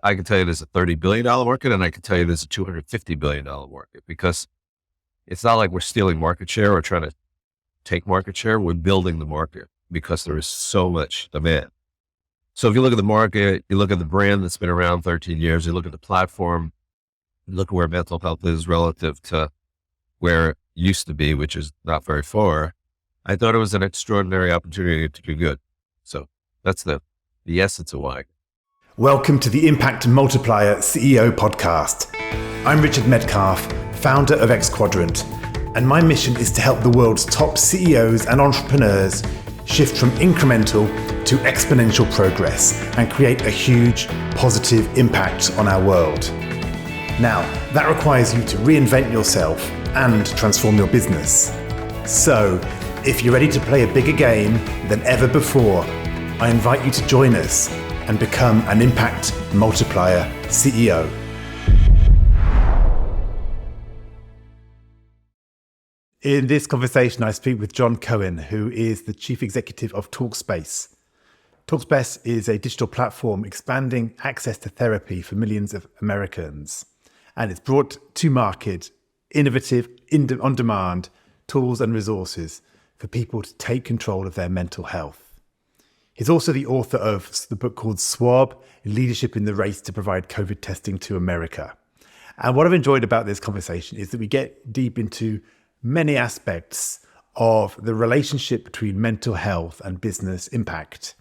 I can tell you there's a $30 billion market, and I can tell you there's a $250 billion market, because it's not like we're stealing market share or trying to take market share. We're building the market because there is so much demand. So if you look at the market, you look at the brand that's been around 13 years, you look at the platform, you look at where mental health is relative to where it used to be, which is not very far. I thought it was an extraordinary opportunity to do good. So that's the essence of why. Welcome to the Impact Multiplier CEO podcast. I'm Richard Metcalf, founder of X Quadrant, and my mission is to help the world's top CEOs and entrepreneurs shift from incremental to exponential progress and create a huge positive impact on our world. Now, that requires you to reinvent yourself and transform your business. So, if you're ready to play a bigger game than ever before, I invite you to join us and become an Impact Multiplier CEO. In this conversation, I speak with Jon Cohen, who is the Chief Executive of Talkspace. Talkspace is a digital platform expanding access to therapy for millions of Americans. And it's brought to market innovative, on-demand tools and resources for people to take control of their mental health. He's also the author of the book called Swab, Leadership in the Race to Provide COVID Testing to America. And what I've enjoyed about this conversation is that we get deep into many aspects of the relationship between mental health and business impact.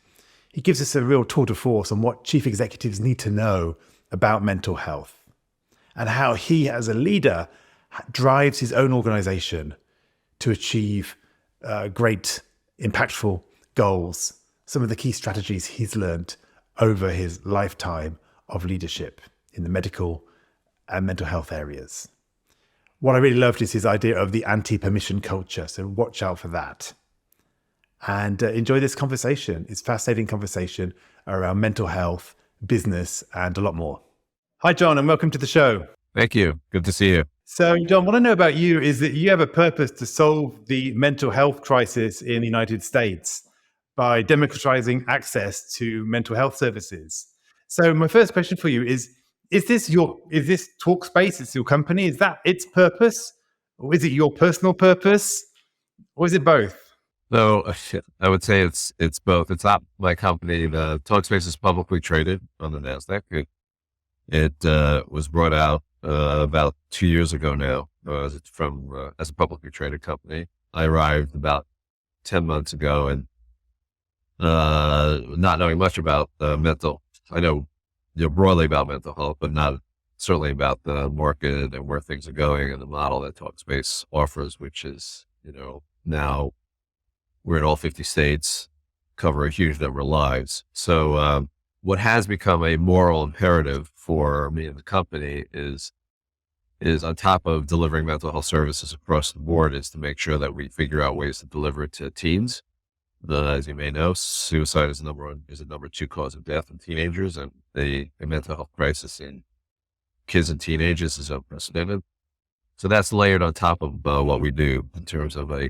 He gives us a real tour de force on what chief executives need to know about mental health and how he, as a leader, drives his own organization to achieve great, impactful goals. Some of the key strategies he's learned over his lifetime of leadership in the medical and mental health areas. What I really loved is his idea of the anti-permission culture. So watch out for that. And enjoy this conversation. It's a fascinating conversation around mental health, business, and a lot more. Hi, Jon, and welcome to the show. Thank you. Good to see you. So, Jon, what I know about you is that you have a purpose to solve the mental health crisis in the United States by democratizing access to mental health services. So my first question for you is this Talkspace, it's your company, is that its purpose? Or is it your personal purpose? Or is it both? So I would say it's both. It's not my company. The Talkspace is publicly traded on the NASDAQ. It was brought out about 2 years ago now as a publicly traded company. I arrived about 10 months ago, and not knowing much about mental. I know broadly about mental health, but not certainly about the market and where things are going and the model that Talkspace offers, which is, now we're in all 50 states, cover a huge number of lives. So what has become a moral imperative for me and the company is on top of delivering mental health services across the board, is to make sure that we figure out ways to deliver it to teens. As you may know, suicide is the number 2 cause of death in teenagers, and the mental health crisis in kids and teenagers is unprecedented. So that's layered on top of what we do in terms of I'll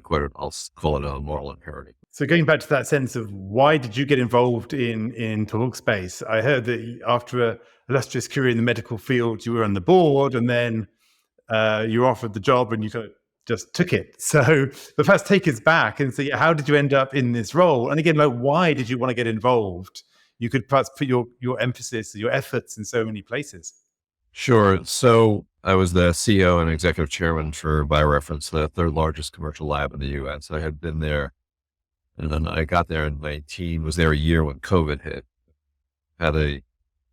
call it a moral imperative. So going back to that sense of why did you get involved in Talkspace? I heard that after a illustrious career in the medical field, you were on the board, and then you were offered the job and you kind of just took it. So but first take us back and say, how did you end up in this role? And again, why did you want to get involved? You could perhaps put your emphasis, your efforts in so many places. Sure. So I was the CEO and executive chairman for BioReference, the third largest commercial lab in the U.S. I had been there, and then I got there in 2019, was there a year when COVID hit. Had a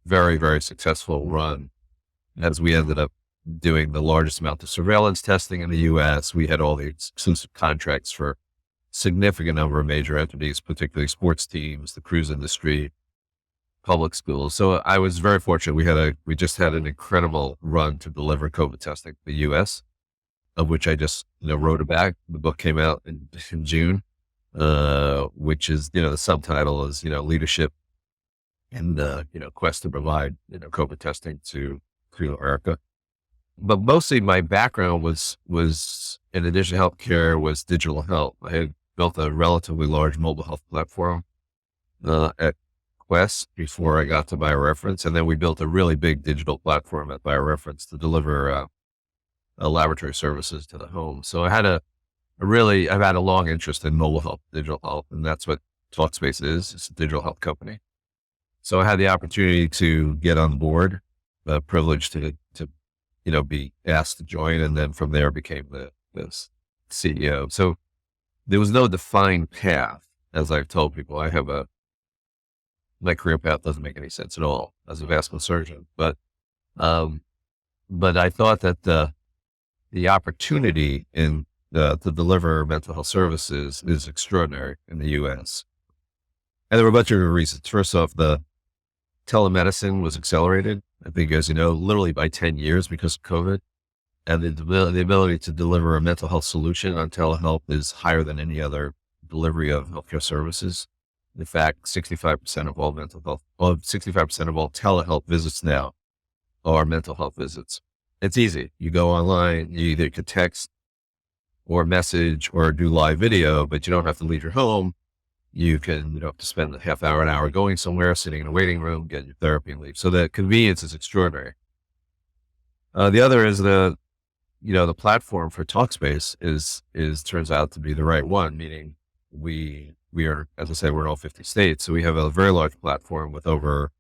very, very successful run as we ended up doing the largest amount of surveillance testing in the U.S. We had all the exclusive contracts for significant number of major entities, particularly sports teams, the cruise industry, public schools. So I was very fortunate. We just had an incredible run to deliver COVID testing to the U.S., of which I just wrote about. The book came out in June, which is the subtitle is leadership and quest to provide COVID testing to America. But mostly my background was in addition to healthcare, was digital health. I had built a relatively large mobile health platform at Quest before I got to BioReference. And then we built a really big digital platform at BioReference to deliver laboratory services to the home. So I've had a long interest in mobile health, digital health, and that's what Talkspace is. It's a digital health company. So I had the opportunity to get on board, the privilege to be asked to join. And then from there became the CEO. So there was no defined path. As I've told people, my career path doesn't make any sense at all as a vascular surgeon. But I thought that the opportunity to deliver mental health services is extraordinary in the U.S. And there were a bunch of reasons. First off, the telemedicine was accelerated, I think, as you know, literally by 10 years because of COVID. And the ability to deliver a mental health solution on telehealth is higher than any other delivery of healthcare services. In fact, 65% of all 65% of all telehealth visits now are mental health visits. It's easy. You go online, you either could text or message or do live video, but you don't have to leave your home. You don't have to spend a half hour, an hour going somewhere, sitting in a waiting room, getting your therapy and leave. So the convenience is extraordinary. The other is the platform for Talkspace turns out to be the right one, meaning we are, as I say, we're in all 50 states. So we have a very large platform with over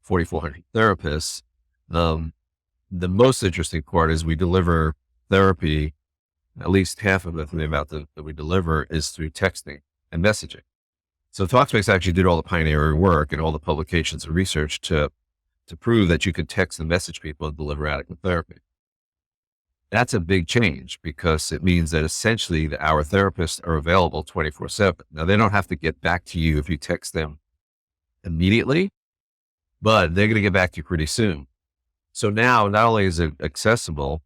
4,400 therapists. The most interesting part is we deliver therapy, at least half of the amount that we deliver is through texting and messaging. So Talkspace actually did all the pioneering work and all the publications and research to prove that you could text and message people and deliver adequate therapy. That's a big change because it means that essentially our therapists are available 24/7. Now they don't have to get back to you if you text them immediately, but they're going to get back to you pretty soon. So now not only is it accessible,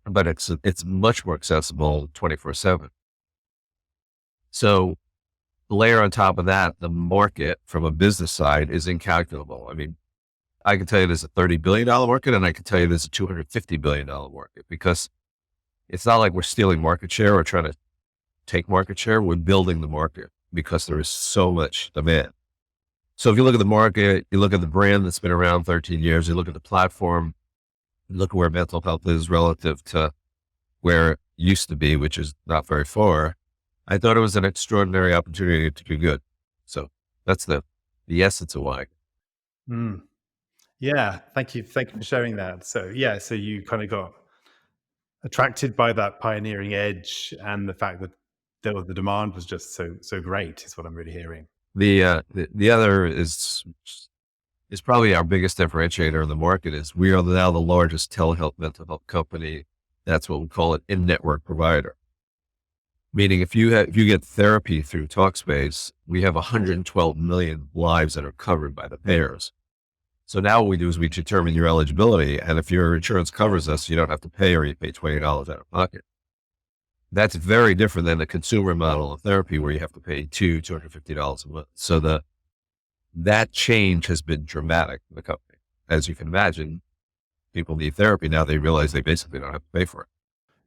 but it's much more accessible 24/7. So layer on top of that, the market from a business side is incalculable. I mean, I can tell you there's a $30 billion market and I can tell you there's a $250 billion market because it's not like we're stealing market share or trying to take market share. We're building the market because there is so much demand. So if you look at the market, you look at the brand that's been around 13 years, you look at the platform, you look at where mental health is relative to where it used to be, which is not very far. I thought it was an extraordinary opportunity to do good. So that's the essence of why. Mm. Yeah. Thank you. Thank you for sharing that. So you kind of got attracted by that pioneering edge and the fact that the demand was just so great is what I'm really hearing. The other is probably our biggest differentiator in the market is we are now the largest telehealth mental health company. That's what we call an in-network provider. Meaning if you get therapy through Talkspace, we have 112 million lives that are covered by the payers. So now what we do is we determine your eligibility. And if your insurance covers us, you don't have to pay or you pay $20 out of pocket. That's very different than the consumer model of therapy where you have to pay $250 a month. So that change has been dramatic in the company. As you can imagine, people need therapy. Now they realize they basically don't have to pay for it.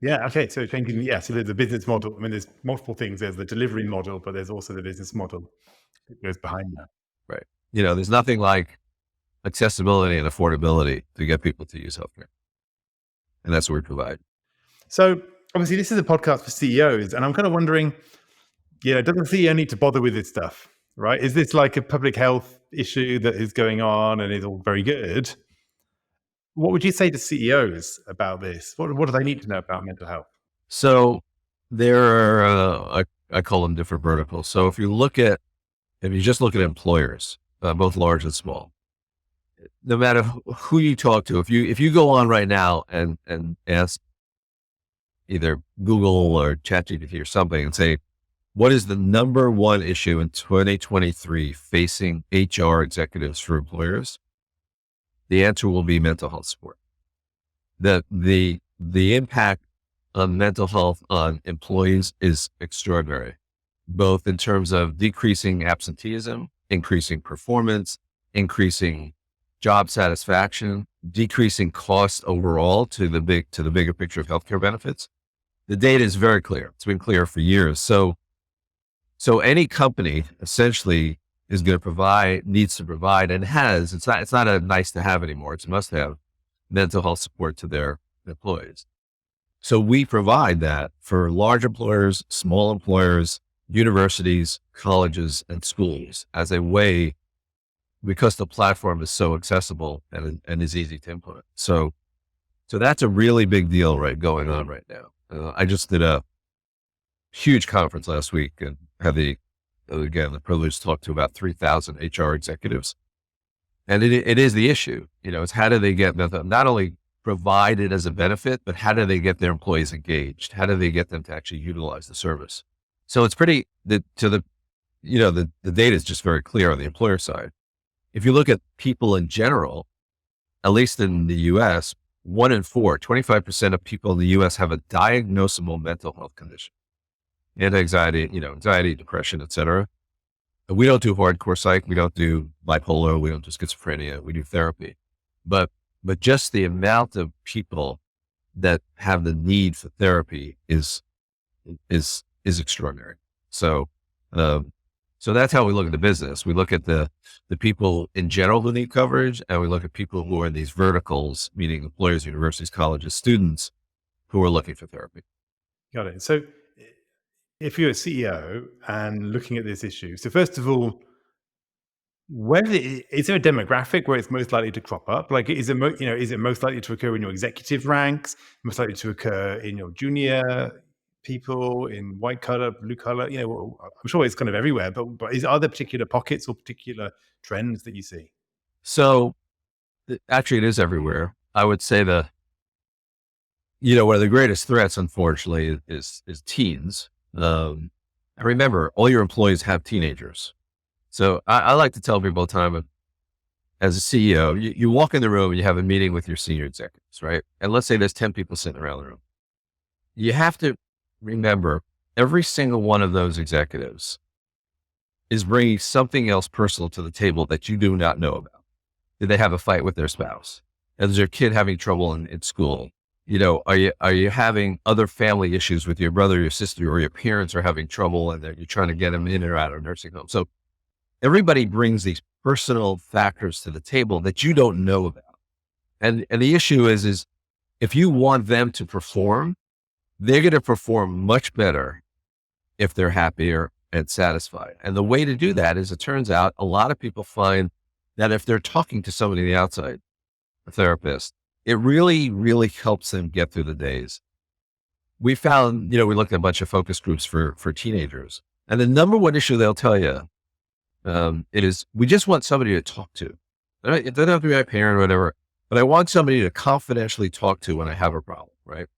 Yeah. Okay. So changing, so there's the business model. I mean, there's multiple things. There's the delivery model, but there's also the business model that goes behind that. Right. There's nothing like accessibility and affordability to get people to use healthcare. And that's what we provide. So obviously this is a podcast for CEOs and I'm kind of wondering, doesn't the CEO need to bother with this stuff, right? Is this like a public health issue that is going on and is all very good? What would you say to CEOs about this? What do they need to know about mental health? So there are, I call them different verticals. So if you just look at employers, both large and small, no matter who you talk to, if you go on right now and ask either Google or ChatGPT or something and say, what is the number one issue in 2023 facing HR executives for employers? The answer will be mental health support. The impact on mental health on employees is extraordinary, both in terms of decreasing absenteeism, increasing performance, increasing job satisfaction, decreasing cost overall to the bigger picture of healthcare benefits. The data is very clear. It's been clear for years. So any company essentially is going to provide, needs to provide, and has, it's not a nice to have anymore. It's a must have mental health support to their employees. So we provide that for large employers, small employers, universities, colleges, and schools as a way, because the platform is so accessible and is easy to implement. So that's a really big deal going on right now. I just did a huge conference last week and had the privilege to talk to about 3,000 HR executives. And it is the issue, it's how do they get not only provided as a benefit, but how do they get their employees engaged? How do they get them to actually utilize the service? So it's pretty, the data is just very clear on the employer side. If you look at people in general, at least in the US, 1 in 4, 25% of people in the US have a diagnosable mental health condition. And anxiety, anxiety, depression, et cetera. We don't do hardcore psych. We don't do bipolar. We don't do schizophrenia. We do therapy. But just the amount of people that have the need for therapy is extraordinary. So that's how we look at the business. We look at the people in general who need coverage, and we look at people who are in these verticals, meaning employers, universities, colleges, students who are looking for therapy. Got it. So if you're a CEO and looking at this issue, so first of all, is there a demographic where it's most likely to crop up? Like, is it most likely to occur in your executive ranks, most likely to occur in your junior people, in white collar, blue collar? I'm sure it's kind of everywhere, but are there particular pockets or particular trends that you see? So actually it is everywhere. I would say one of the greatest threats, unfortunately, is teens. Remember, all your employees have teenagers. So I like to tell people all the time, as a CEO, you walk in the room, you have a meeting with your senior executives, right? And let's say there's 10 people sitting around the room. You have to remember, every single one of those executives is bringing something else personal to the table that you do not know about. Did they have a fight with their spouse? Is their kid having trouble in school? Are you having other family issues with your brother, your sister, or your parents are having trouble and you're trying to get them in or out of nursing home? So everybody brings these personal factors to the table that you don't know about. And the issue is if you want them to perform, they're going to perform much better if they're happier and satisfied. And the way to do that is, it turns out a lot of people find that if they're talking to somebody on the outside, a therapist, it really, really helps them get through the days. We found, we looked at a bunch of focus groups for teenagers, and the number one issue they'll tell you, it is, we just want somebody to talk to. It doesn't have to be my parent or whatever, but I want somebody to confidentially talk to when I have a problem, right?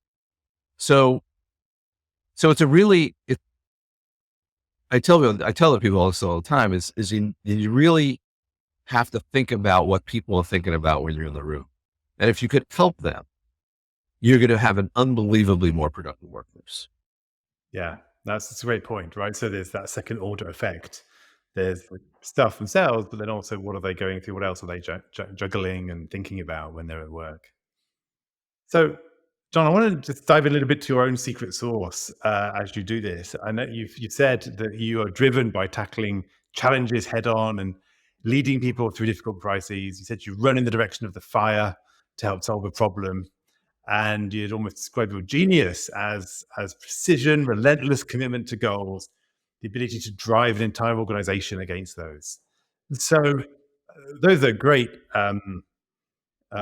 So it's I tell the people also all the time is you really have to think about what people are thinking about when you're in the room. And if you could help them, you're going to have an unbelievably more productive workforce. Yeah, that's a great point, right? So there's that second order effect. There's the stuff themselves, but then also what are they going through? What else are they juggling and thinking about when they're at work? So, Jon, I want to just dive a little bit to your own secret sauce as you do this. I know you've said that you are driven by tackling challenges head on and leading people through difficult crises. You said you run in the direction of the fire to help solve a problem. And you'd almost describe your genius as precision, relentless commitment to goals, the ability to drive an entire organization against those. So those are great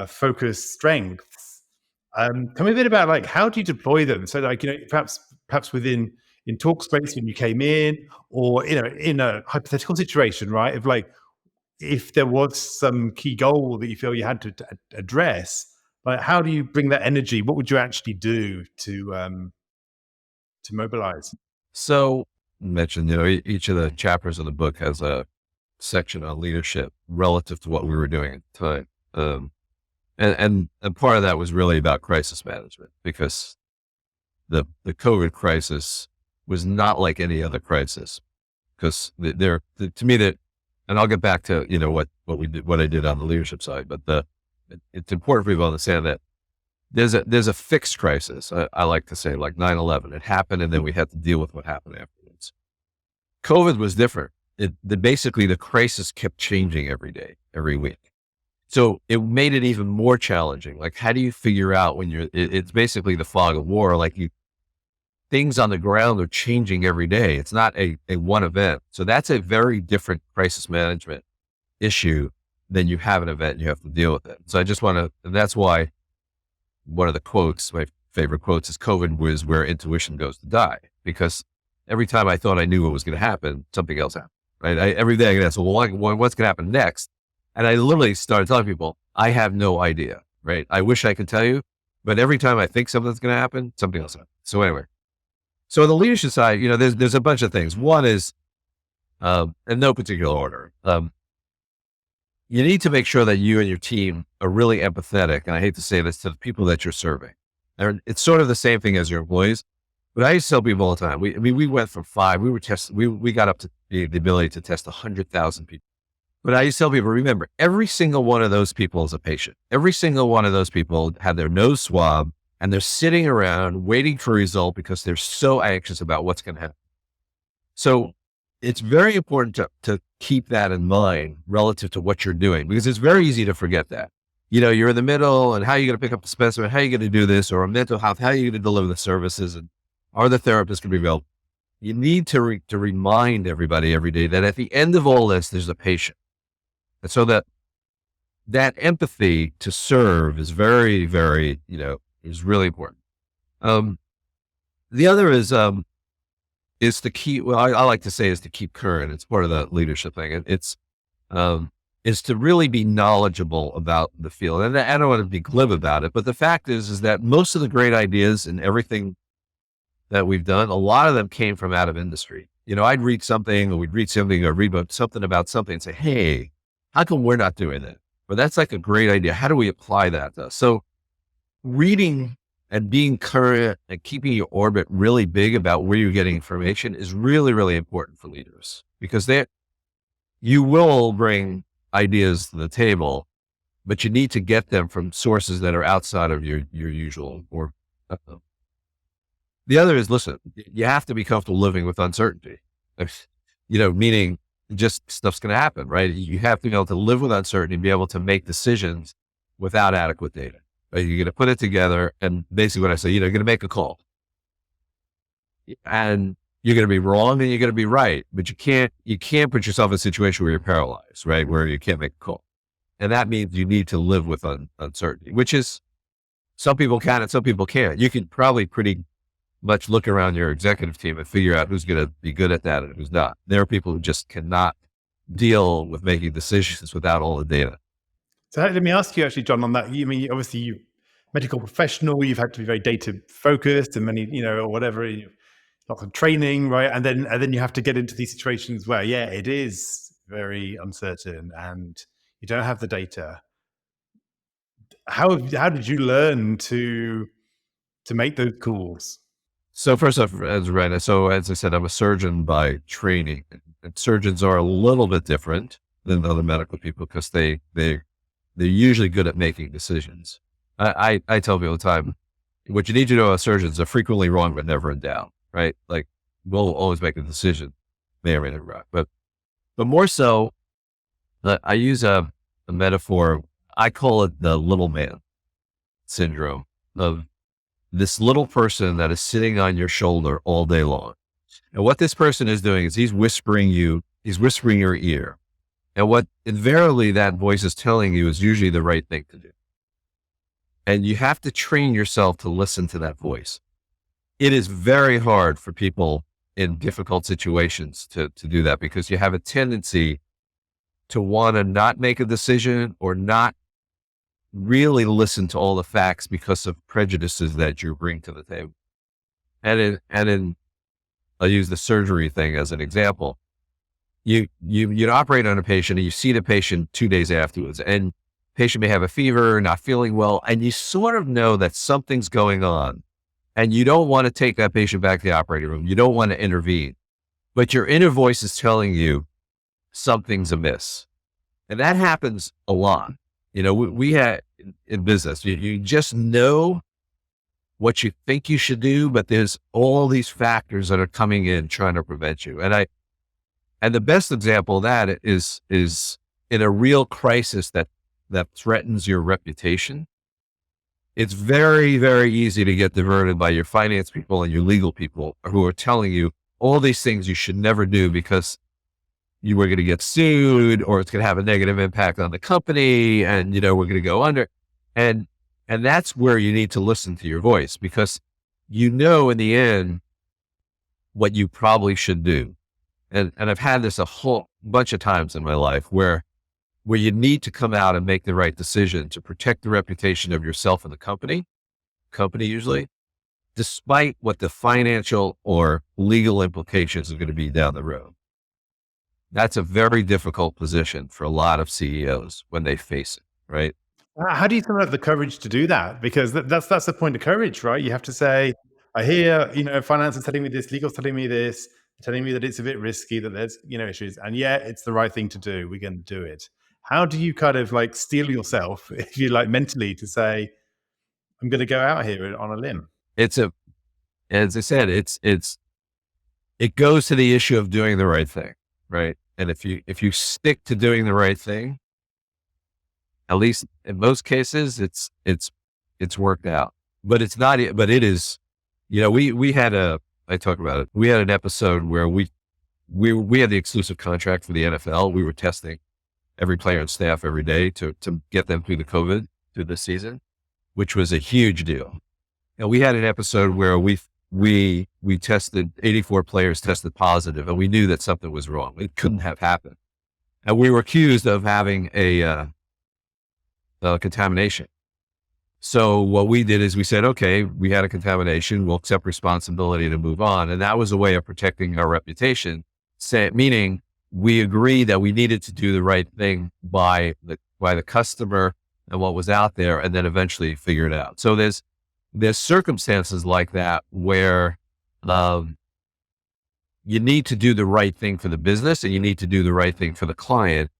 focus strengths. Tell me a bit about, like, how do you deploy them? So, like, perhaps in Talkspace when you came in, or in a hypothetical situation, right? If there was some key goal that you feel you had to address, like, how do you bring that energy? What would you actually do to mobilize? So you mentioned, each of the chapters of the book has a section on leadership relative to what we were doing at the time. And part of that was really about crisis management, because the COVID crisis was not like any other crisis, because to me that, and I'll get back to, what I did on the leadership side, but it's important for people to understand that there's a fixed crisis. I like to say, like 9/11, it happened and then we had to deal with what happened afterwards. COVID was different. basically the crisis kept changing every day, every week. So it made it even more challenging. Like, how do you figure out when it's basically the fog of war. Like things on the ground are changing every day. It's not a one event. So that's a very different crisis management issue than you have an event and you have to deal with it. So I just want to, and that's why one of the quotes, my favorite quotes, is COVID was where intuition goes to die, because every time I thought I knew what was going to happen, something else happened, right? Every day I get asked, well, what's going to happen next? And I literally started telling people, I have no idea, right? I wish I could tell you, but every time I think something's going to happen, something else happens. So anyway, so on the leadership side, there's a bunch of things. One is, in no particular order, you need to make sure that you and your team are really empathetic. And I hate to say this, to the people that you're serving. And it's sort of the same thing as your employees. But I used to tell people all the time, we went from 5, we got up to the ability to test 100,000 people. But I used to tell people, remember, every single one of those people is a patient. Every single one of those people had their nose swabbed and they're sitting around waiting for a result because they're so anxious about what's going to happen. So it's very important to keep that in mind relative to what you're doing, because it's very easy to forget that. You're in the middle, and how are you going to pick up the specimen? How are you going to do this? Or mental health, how are you going to deliver the services? And are the therapists going to be available? You need to remind everybody every day that at the end of all this, there's a patient. And so that empathy to serve is very, very, is really important. The other is to keep, well, I like to say is to keep current. It's part of the leadership thing. Is to really be knowledgeable about the field. And I don't want to be glib about it, but the fact is that most of the great ideas and everything that we've done, a lot of them came from out of industry. I'd read something, or we'd read something, or read something about something and say, hey, how come we're not doing that? But that's like a great idea. How do we apply that to us? So reading and being current and keeping your orbit really big about where you're getting information is really, really important for leaders, because you will bring ideas to the table, but you need to get them from sources that are outside of your usual. Or the other is, listen, you have to be comfortable living with uncertainty. Meaning just stuff's going to happen, right? You have to be able to live with uncertainty and be able to make decisions without adequate data. Right? You're going to put it together, and basically what I say, you're going to make a call, and you're going to be wrong and you're going to be right, but you can't put yourself in a situation where you're paralyzed, right? Where you can't make a call. And that means you need to live with uncertainty, which is, some people can and some people can't. You can probably pretty much look around your executive team and figure out who's going to be good at that and who's not. There are people who just cannot deal with making decisions without all the data. So let me ask you, actually, Jon, on that. Obviously you're a medical professional, you've had to be very data focused and many, or whatever, lots of training, right? And then you have to get into these situations where, it is very uncertain and you don't have the data. How did you learn to make those calls? So first off, as I said, I'm a surgeon by training, and surgeons are a little bit different than other medical people because they're usually good at making decisions. I tell people all the time, what you need to know about surgeons are frequently wrong, but never in doubt, right? Like, we'll always make a decision, may or may not be right. But more so, I use a metaphor. I call it the little man syndrome, of this little person that is sitting on your shoulder all day long. And what this person is doing is he's whispering your ear. And what invariably that voice is telling you is usually the right thing to do. And you have to train yourself to listen to that voice. It is very hard for people in difficult situations to do that, because you have a tendency to want to not make a decision or not really listen to all the facts because of prejudices that you bring to the table. And I'll use the surgery thing as an example. You operate on a patient and you see the patient 2 days afterwards, and patient may have a fever, not feeling well, and you sort of know that something's going on, and you don't want to take that patient back to the operating room. You don't want to intervene, but your inner voice is telling you something's amiss. And that happens a lot. We had in business, you just know what you think you should do, but there's all these factors that are coming in trying to prevent you. And And the best example of that is in a real crisis that threatens your reputation. It's very, very easy to get diverted by your finance people and your legal people who are telling you all these things you should never do because you were going to get sued or it's going to have a negative impact on the company and, we're going to go under. And that's where you need to listen to your voice because in the end what you probably should do. And I've had this a whole bunch of times in my life where you need to come out and make the right decision to protect the reputation of yourself and the company usually, despite what the financial or legal implications are going to be down the road. That's a very difficult position for a lot of CEOs when they face it, right? How do you have the courage to do that? Because that's the point of courage, right? You have to say, I hear, finance is telling me this, legal's telling me this, telling me that it's a bit risky, that there's, issues, and yet it's the right thing to do. We're going to do it. How do you kind of like steel yourself, if you like, mentally to say, I'm going to go out here on a limb? As I said, it goes to the issue of doing the right thing, right? And if you stick to doing the right thing, at least in most cases, it's worked out. But it's not. But it is. We had I talk about it. We had an episode where we had the exclusive contract for the NFL. We were testing every player and staff every day to get them through the season, which was a huge deal. And we had an episode where we tested 84 players tested positive, and we knew that something was wrong. It couldn't have happened, and we were accused of having a contamination. So what we did is we said, okay, we had a contamination. We'll accept responsibility to move on, and that was a way of protecting our reputation. Meaning, we agreed that we needed to do the right thing by the customer and what was out there, and then eventually figure it out. So there's circumstances like that where you need to do the right thing for the business and you need to do the right thing for the client.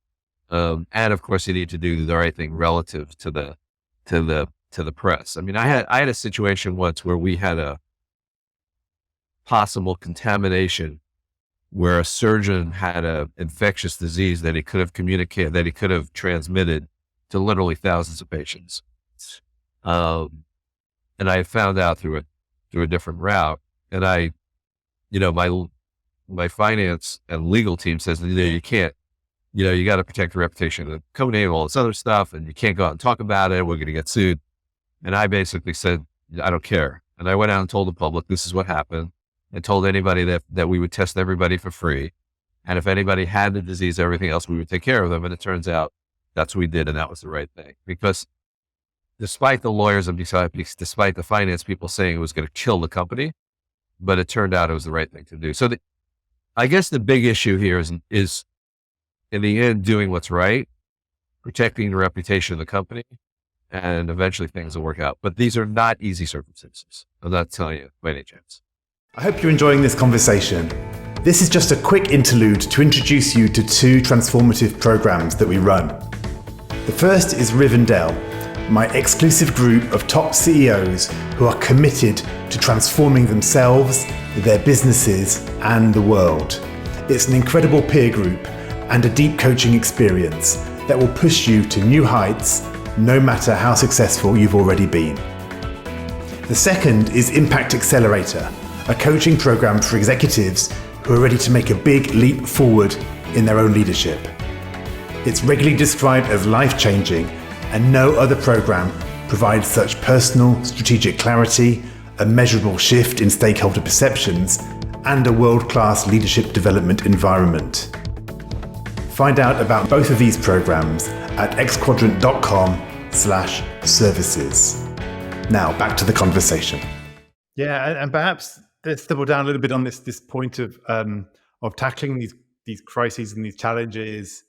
And of course you need to do the right thing relative to the press. I mean, I had a situation once where we had a possible contamination where a surgeon had an infectious disease that he could have transmitted to literally thousands of patients. And I found out through a different route. And my finance and legal team says, you can't, you got to protect the reputation of the company and all this other stuff. And you can't go out and talk about it. We're going to get sued. And I basically said, I don't care. And I went out and told the public, this is what happened. And told anybody that we would test everybody for free. And if anybody had the disease, everything else, we would take care of them. And it turns out that's what we did. And that was the right thing, because despite the lawyers and despite the finance people saying it was going to kill the company, but it turned out it was the right thing to do. So I guess the big issue here is in the end, doing what's right, protecting the reputation of the company, and eventually things will work out. But these are not easy circumstances. I'm not telling you by any chance. I hope you're enjoying this conversation. This is just a quick interlude to introduce you to two transformative programs that we run. The first is Rivendell, my exclusive group of top CEOs who are committed to transforming themselves, their businesses, and the world. It's an incredible peer group and a deep coaching experience that will push you to new heights, no matter how successful you've already been. The second is Impact Accelerator, a coaching program for executives who are ready to make a big leap forward in their own leadership. It's regularly described as life-changing, and no other program provides such personal, strategic clarity, a measurable shift in stakeholder perceptions, and a world-class leadership development environment. Find out about both of these programs at xquadrant.com/services. Now back to the conversation. Yeah, and perhaps let's double down a little bit on this point of tackling these crises and these challenges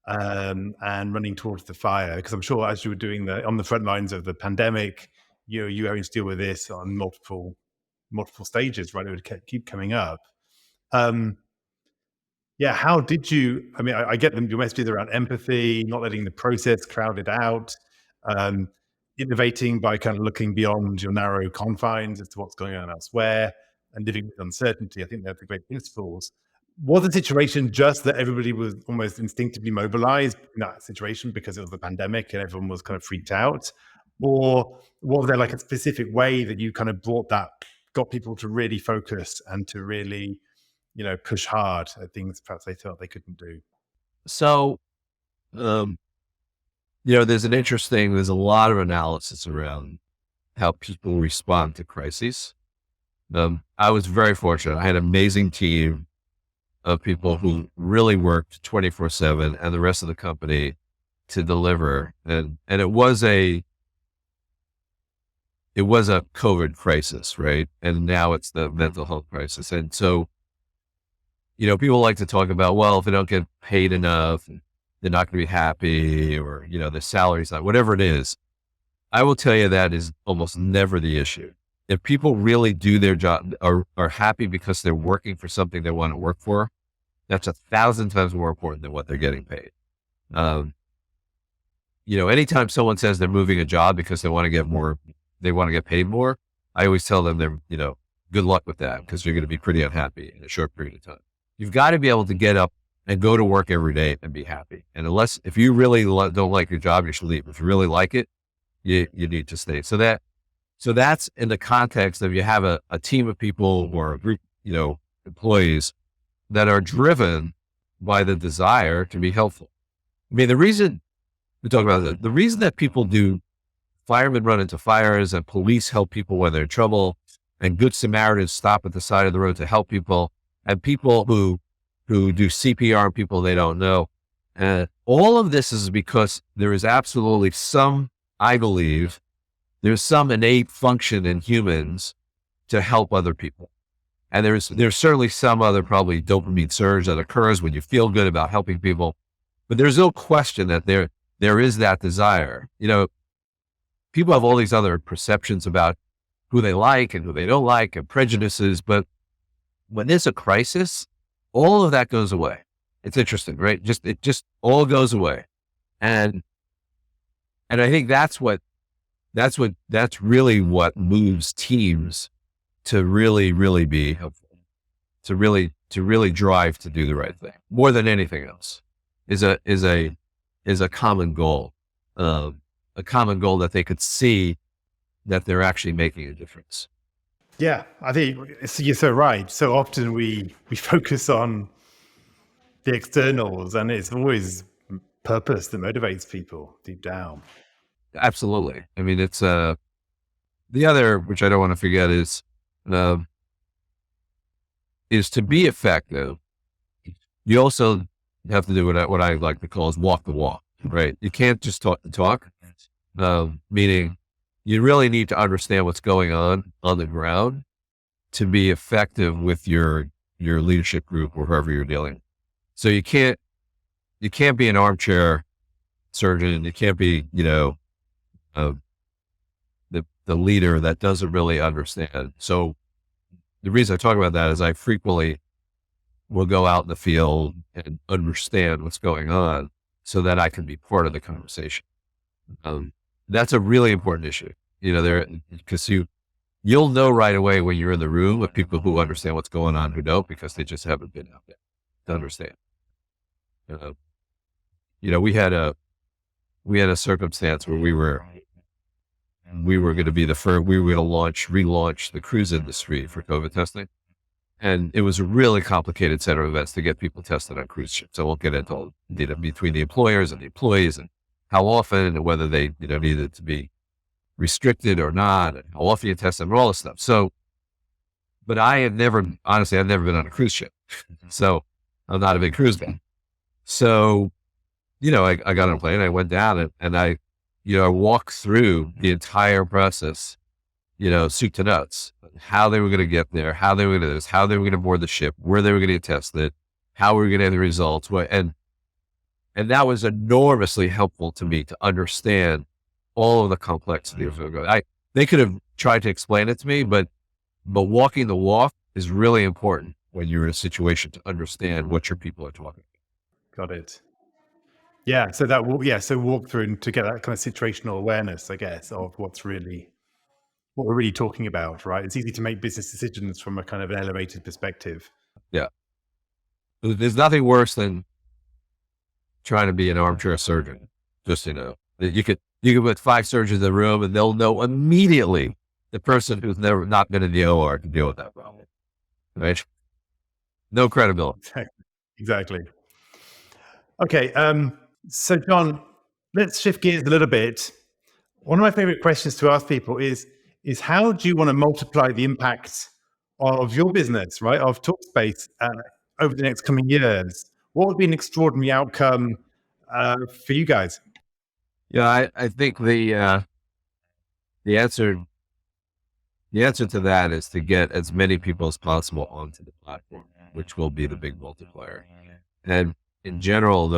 and running towards the fire. Because I'm sure as you were doing on the front lines of the pandemic, you having to deal with this on multiple stages, right? It would keep coming up. How did you? I mean, I get your messages around empathy, not letting the process crowd it out, innovating by kind of looking beyond your narrow confines as to what's going on elsewhere, and living with uncertainty. I think they're the great principles. Was the situation just that everybody was almost instinctively mobilized in that situation because it was the pandemic and everyone was kind of freaked out? Or was there like a specific way that you kind of got people to really focus and to really, push hard at things perhaps they felt they couldn't do? So, um, there's a lot of analysis around how people respond to crises. I was very fortunate. I had an amazing team of people who really worked 24/7 and the rest of the company to deliver. And it was a COVID crisis, right? And now it's the mental health crisis. And so, people like to talk about, well, if they don't get paid enough, they're not going to be happy, or, the salary's not, whatever it is. I will tell you that is almost never the issue. If people really do their job, are happy because they're working for something they want to work for, that's 1,000 times more important than what they're getting paid. Anytime someone says they're moving a job because they want to get paid more, I always tell them good luck with that, because you're going to be pretty unhappy in a short period of time. You've got to be able to get up and go to work every day and be happy. And if you really don't like your job, you should leave. If you really like it, you need to stay. So that's in the context of you have a team of people or a group, employees that are driven by the desire to be helpful. I mean, the reason that people do, firemen run into fires and police help people when they're in trouble, and good Samaritans stop at the side of the road to help people, and people who do CPR on people they don't know. And all of this is because there is absolutely I believe, there's some innate function in humans to help other people. And there's certainly some other probably dopamine surge that occurs when you feel good about helping people. But there's no question that there is that desire. People have all these other perceptions about who they like and who they don't like, and prejudices. But when there's a crisis, all of that goes away. It's interesting, right? It just all goes away. And I think that's really what moves teams to really, really be helpful, to really drive to do the right thing more than anything else is a common goal, a common goal that they could see that they're actually making a difference. Yeah, I think you're so right. So often we focus on the externals, and it's always purpose that motivates people deep down. Absolutely. I mean, it's the other, which I don't want to forget, is to be effective. You also have to do what I like to call is walk the walk, right? You can't just talk the talk, meaning you really need to understand what's going on the ground to be effective with your leadership group or whoever you're dealing with. So you can't be an armchair surgeon. You can't be, the leader that doesn't really understand. So the reason I talk about that is I frequently will go out in the field and understand what's going on so that I can be part of the conversation. That's a really important issue, because you'll know right away when you're in the room with people who understand what's going on, who don't, because they just haven't been out there to understand. We had a circumstance where we were going to be the first, we were going to relaunch the cruise industry for COVID testing. And it was a really complicated set of events to get people tested on cruise ships. I won't get into all the data between the employers and the employees and how often and whether they, needed to be restricted or not, and how often you test them and all this stuff. So, but I've never been on a cruise ship. So I'm not a big cruise guy. So, I got on a plane, I went down and I walked through the entire process, soup to nuts, how they were going to get there, how they were going to do this, how they were going to board the ship, where they were going to get tested, how we were going to have the results. And that was enormously helpful to me to understand all of the complexity of it. They could have tried to explain it to me, but walking the walk is really important when you're in a situation to understand what your people are talking about. Got it. Yeah. So walk through and to get that kind of situational awareness, I guess, of what we're really talking about, right? It's easy to make business decisions from a kind of an elevated perspective. Yeah. There's nothing worse than trying to be an armchair surgeon. Just, you could put 5 surgeons in the room and they'll know immediately the person who's never not been in the OR can deal with that problem, right? No credibility. Exactly. Okay. So Jon, let's shift gears a little bit. One of my favorite questions to ask people is how do you want to multiply the impact of your business, right, of Talkspace over the next coming years? What would be an extraordinary outcome for you guys? Yeah, I think the answer to that is to get as many people as possible onto the platform, which will be the big multiplier. And in general,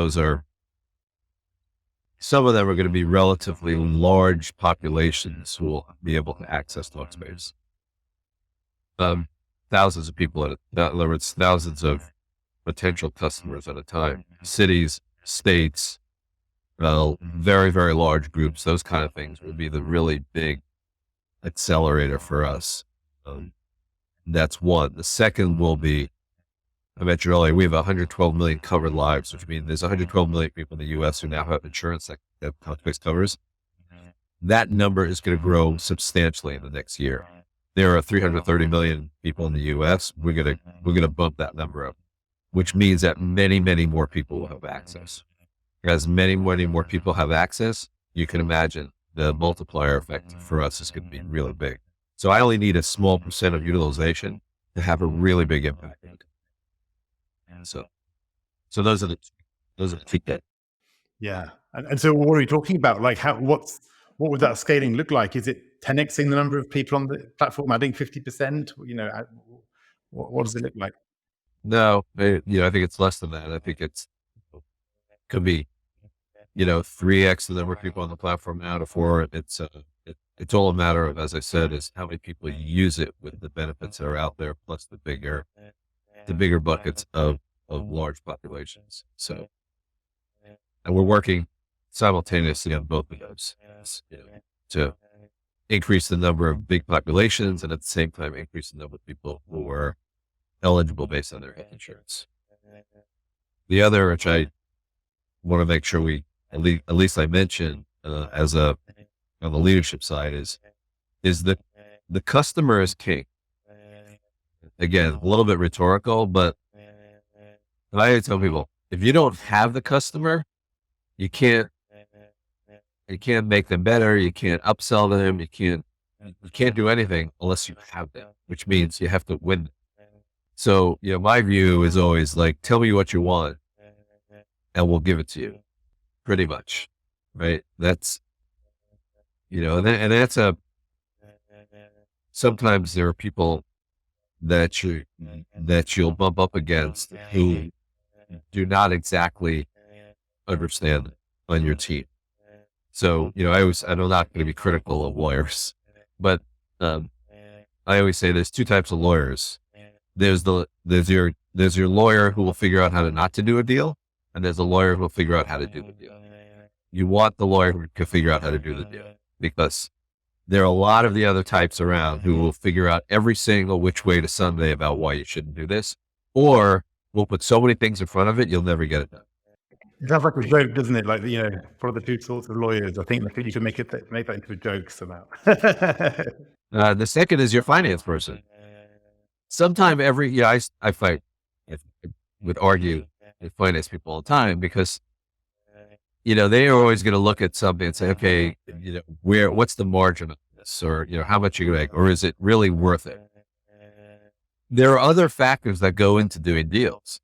some of them are going to be relatively large populations who will be able to access Talkspace. Thousands of people in other words, thousands of potential customers at a time, cities, states, very, very large groups, those kind of things will be the really big accelerator for us. That's one. The second will be, I mentioned earlier, we have 112 million covered lives, which means there's 112 million people in the U.S. who now have insurance that Talkspace covers. That number is going to grow substantially in the next year. There are 330 million people in the U.S. We're going to bump that number up, which means that many, many more people will have access. As many more people have access, you can imagine the multiplier effect for us is going to be really big. So I only need a small percent of utilization to have a really big impact. So those are the key things. Yeah. And so what are we talking about? Like what would that scaling look like? Is it 10xing the number of people on the platform, adding 50%? What does it look like? No, I think it's less than that. I think could be, 3x the number of people on the platform now to 4. It's all a matter of, as I said, is how many people use it with the benefits that are out there, plus the bigger buckets of large populations. So, and we're working simultaneously on both of those, to increase the number of big populations and at the same time increase the number of people who are eligible based on their health insurance. The other, which I want to make sure we at least I mention on the leadership side, is that the customer is king. Again, a little bit rhetorical, but I tell people, if you don't have the customer, you can't make them better. You can't upsell them. You can't do anything unless you have them, which means you have to win them. So, my view is always like, tell me what you want and we'll give it to you, pretty much. Right. That's, and that's sometimes there are people that you'll bump up against who do not exactly understand on your team. So, I'm not going to be critical of lawyers, but I always say there's 2 types of lawyers. There's your lawyer who will figure out how not to do a deal, and there's a lawyer who will figure out how to do the deal. You want the lawyer who can figure out how to do the deal, because there are a lot of the other types around who will figure out every single which way to Sunday about why you shouldn't do this, or will put so many things in front of it, you'll never get it done. It sounds like a joke, doesn't it? Like, what are the 2 sorts of lawyers? I think you can make that into a joke somehow. The second is your finance person. Sometime I fight with argue with finance people all the time, because they are always going to look at something and say, okay, what's the margin of this, or how much you make, or is it really worth it? There are other factors that go into doing deals.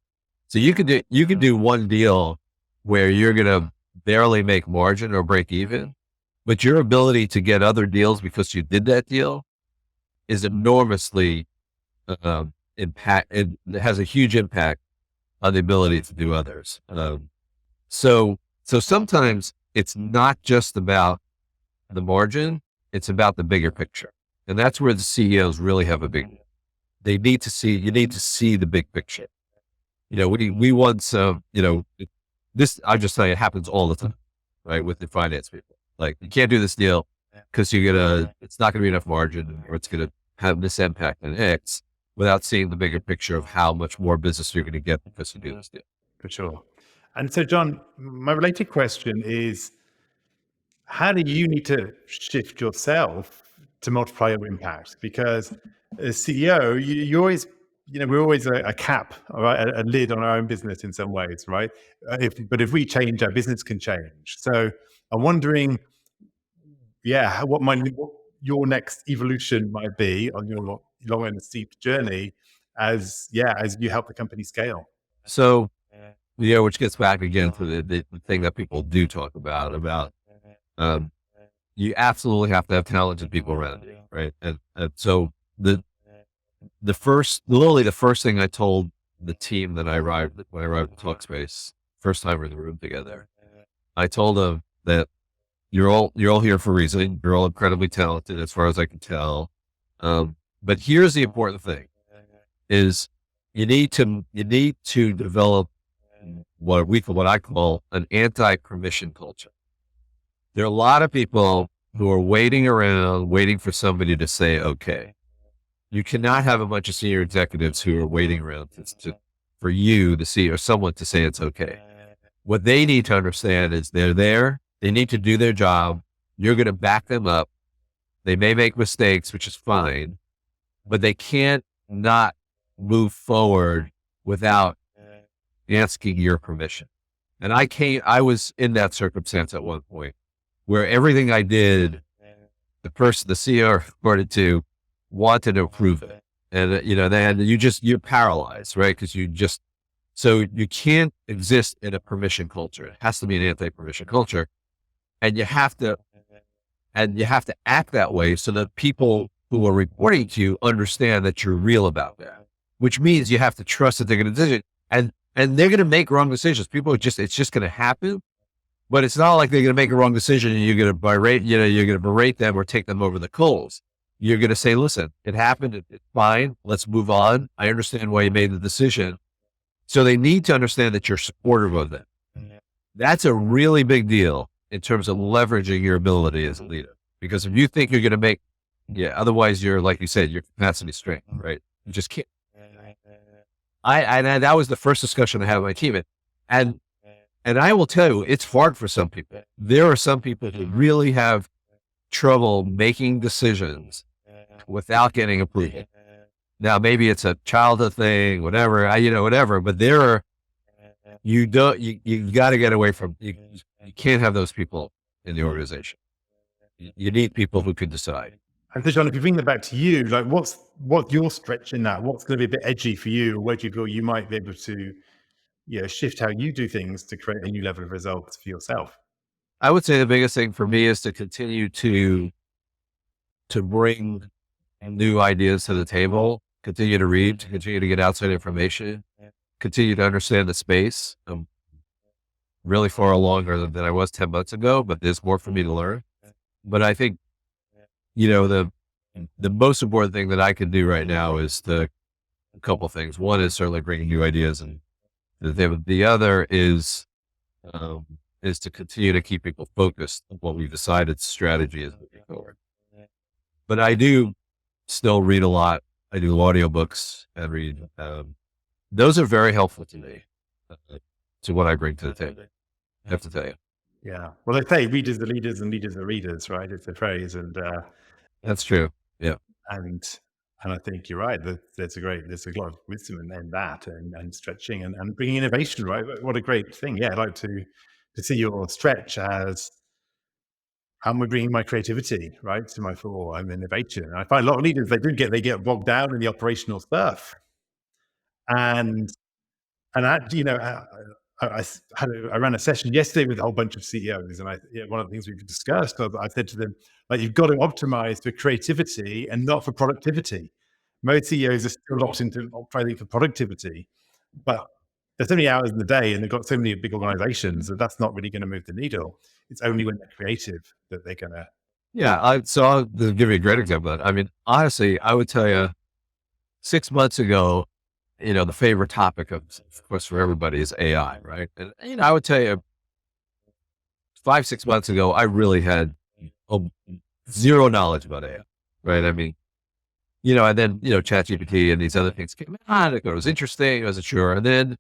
So you could do one deal where you're going to barely make margin or break even, but your ability to get other deals because you did that deal is enormously impact. It has a huge impact on the ability to do others. So sometimes it's not just about the margin, it's about the bigger picture. And that's where the CEOs really have you need to see the big picture. We once, this, I just tell you, it happens all the time, right? With the finance people, like, you can't do this deal because it's not going to be enough margin, or it's going to have this impact on X. without seeing the bigger picture of how much more business you're going to get because you do this deal. For sure. And so, Jon, my related question is, how do you need to shift yourself to multiply your impact? Because as CEO, you always, we're always a cap, all right, a lid on our own business in some ways, right? But if we change, our business can change. So I'm wondering, what your next evolution might be on your long and steep journey as you help the company scale. So, which gets back again to the thing that people do talk about, um, you absolutely have to have talented people around you, right? And so literally the first thing I told the team when I arrived at Talkspace, first time we're in the room together, I told them that you're all here for a reason. You're all incredibly talented as far as I can tell. But here's the important thing is you need to develop what I call an anti-permission culture. There are a lot of people who are waiting around, waiting for somebody to say, okay. You cannot have a bunch of senior executives who are waiting around for you to see, or someone to say it's okay. What they need to understand is they're there. They need to do their job. You're going to back them up. They may make mistakes, which is fine, but they can't not move forward without asking your permission. And I was in that circumstance at one point where everything I did, the CEO reported to wanted to approve it. And, then you're paralyzed, right? Because so you can't exist in a permission culture. It has to be an anti-permission culture. And you have to act that way so that people who are reporting to you understand that you're real about that, which means you have to trust that they're going to do it. And they're going to make wrong decisions. It's just going to happen, but it's not like they're going to make a wrong decision and you're going to berate them or take them over the coals. You're going to say, listen, it happened. It's fine. Let's move on. I understand why you made the decision. So they need to understand that you're supportive of them. That's a really big deal in terms of leveraging your ability as a leader. Because if you think you're going to otherwise you're, like you said, your capacity strength, right? You just can't. And that was the first discussion I had with my team. And I will tell you, it's hard for some people. There are some people who really have trouble making decisions without getting approval. Now, maybe it's a childhood thing, whatever, but you got to get away from, you can't have those people in the organization. You need people who can decide. And so, Jon, if you bring that back to you, like what's your stretch in that? What's going to be a bit edgy for you? Or where do you feel you might be able to shift how you do things to create a new level of results for yourself? I would say the biggest thing for me is to continue to bring new ideas to the table, continue to read, continue to get outside information, continue to understand the space. I'm really far along than I was 10 months ago, but there's more for me to learn. But I think, the most important thing that I can do right now is a couple of things. One is certainly bringing new ideas, and the other is to continue to keep people focused on what we've decided strategy is moving forward. But I do still read a lot. I do audiobooks and read. Those are very helpful to me, to what I bring to the table. I have to tell you. Yeah. Well, they say readers are leaders and leaders are readers, right? It's a phrase. And that's true. Yeah. And I think you're right. There's a lot of wisdom in that and stretching and bringing innovation, right? What a great thing. Yeah. I'd like to see your stretch as how am I bringing my creativity, right, to my fore? I'm innovation. And I find a lot of leaders, they get bogged down in the operational stuff. And I ran a session yesterday with a whole bunch of CEOs, and one of the things we've discussed, I said to them, like, you've got to optimize for creativity and not for productivity. Most CEOs are still optimizing for productivity, but there's so many hours in the day, and they've got so many big organizations that's not really going to move the needle. It's only when they're creative that they're going to. Yeah. So I'll give you a great example. I mean, honestly, I would tell you 6 months ago, the favorite topic of course for everybody is AI, right? And I would tell you 5-6 months ago, I really had zero knowledge about AI, right? I mean, and then, ChatGPT and these other things came on. It was interesting. I wasn't sure. And then,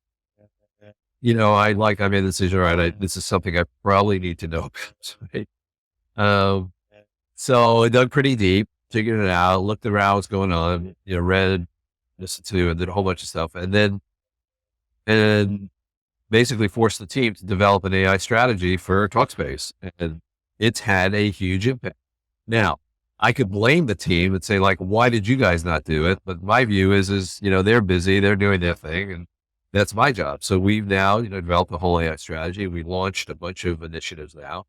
I made the decision, all right, this is something I probably need to know about. Right? So I dug pretty deep, figured it out, looked around what's going on, read, listened to, and did a whole bunch of stuff. And basically forced the team to develop an AI strategy for Talkspace. And it's had a huge impact. Now, I could blame the team and say, like, why did you guys not do it? But my view is, they're busy, they're doing their thing, and that's my job. So we've now, developed a whole AI strategy. We launched a bunch of initiatives now.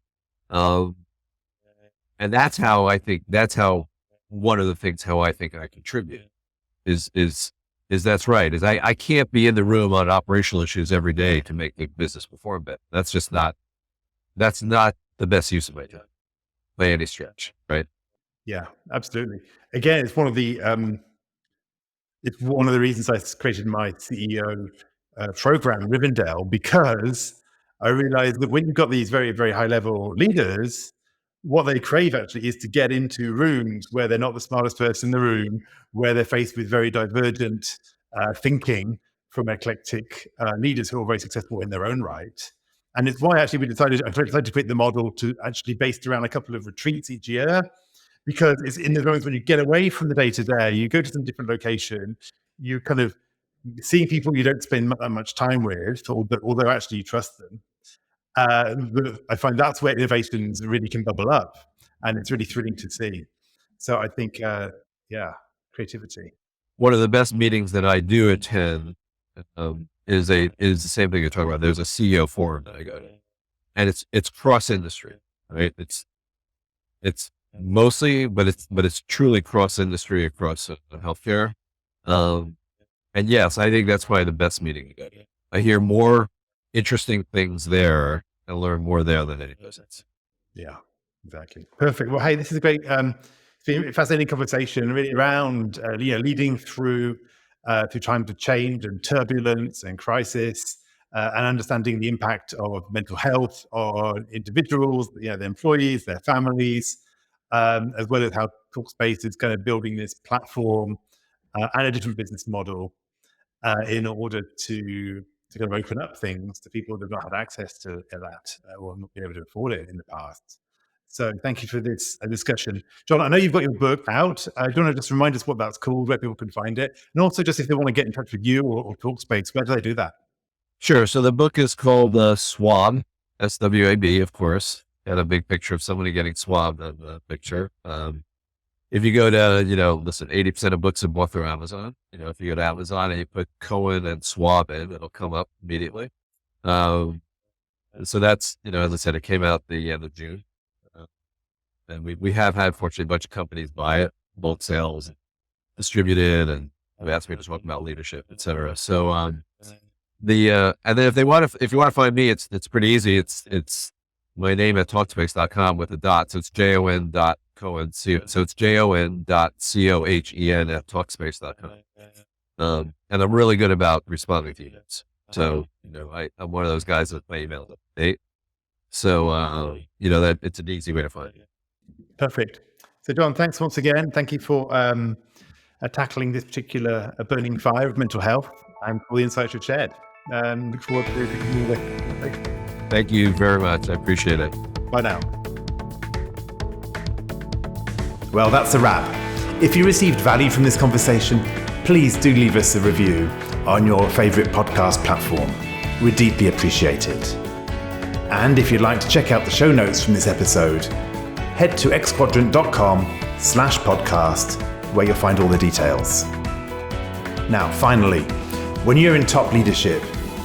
And that's how one of the things, how I think I contribute is that's right. I can't be in the room on operational issues every day to make the business perform better. That's not the best use of my time by any stretch. Right. Yeah, absolutely. Again, it's one of the reasons I created my CEO program, Rivendell, because I realized that when you've got these very, very high level leaders, what they crave actually is to get into rooms where they're not the smartest person in the room, where they're faced with very divergent thinking from eclectic leaders who are very successful in their own right. And it's why actually I decided to create the model to actually based around a couple of retreats each year, because it's in the moments when you get away from the day-to-day, you go to some different location, you kind of seeing people you don't spend that much time with, although actually you trust them. But I find that's where innovations really can bubble up, and it's really thrilling to see. So I think, creativity. One of the best meetings that I do attend is the same thing you're talking about. There's a CEO forum that I go to, and it's cross industry, right? It's mostly, but it's truly cross industry across healthcare. And yes, I think that's probably the best meeting to go to. I hear more interesting things there and learn more there than any place. Yeah, exactly. Perfect. Well, hey, this is a great, it's been a fascinating conversation really around, leading through times of change and turbulence and crisis, and understanding the impact of mental health on individuals, their employees, their families, as well as how Talkspace is kind of building this platform and a different business model in order to kind of open up things to people that have not had access to that or not been able to afford it in the past. So thank you for this discussion. Jon, I know you've got your book out. Do you want to just remind us what that's called, where people can find it? And also just if they want to get in touch with you or Talkspace, where do they do that? Sure. So the book is called Swab, SWAB, of course. Got a big picture of somebody getting swabbed on the picture. If you go to, 80% of books are bought through Amazon. If you go to Amazon and you put Cohen and Swab in, it'll come up immediately. So that's, as I said, it came out the end of June. And we have had, fortunately, a bunch of companies buy it, bulk sales, distributed, and have asked me to talk about leadership, et cetera. So, and then if you want to find me, it's pretty easy. It's my name at Talkspace.com with a dot. So it's Jon.Cohen. So it's Jon.Cohen at Talkspace.com. And I'm really good about responding to emails. So, I'm one of those guys with my email update. So, that it's an easy way to find it. Perfect. So Jon, thanks once again. Thank you for tackling this particular burning fire of mental health and all the insights you've shared. Look forward to continuing the conversation. Thank you very much. I appreciate it. Bye now. Well, that's a wrap. If you received value from this conversation, please do leave us a review on your favorite podcast platform. We'd deeply appreciate it. And if you'd like to check out the show notes from this episode, head to xquadrant.com/podcast, where you'll find all the details. Now, finally, when you're in top leadership,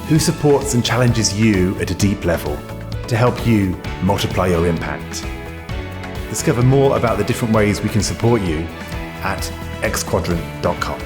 who supports and challenges you at a deep level to help you multiply your impact? Discover more about the different ways we can support you at xquadrant.com.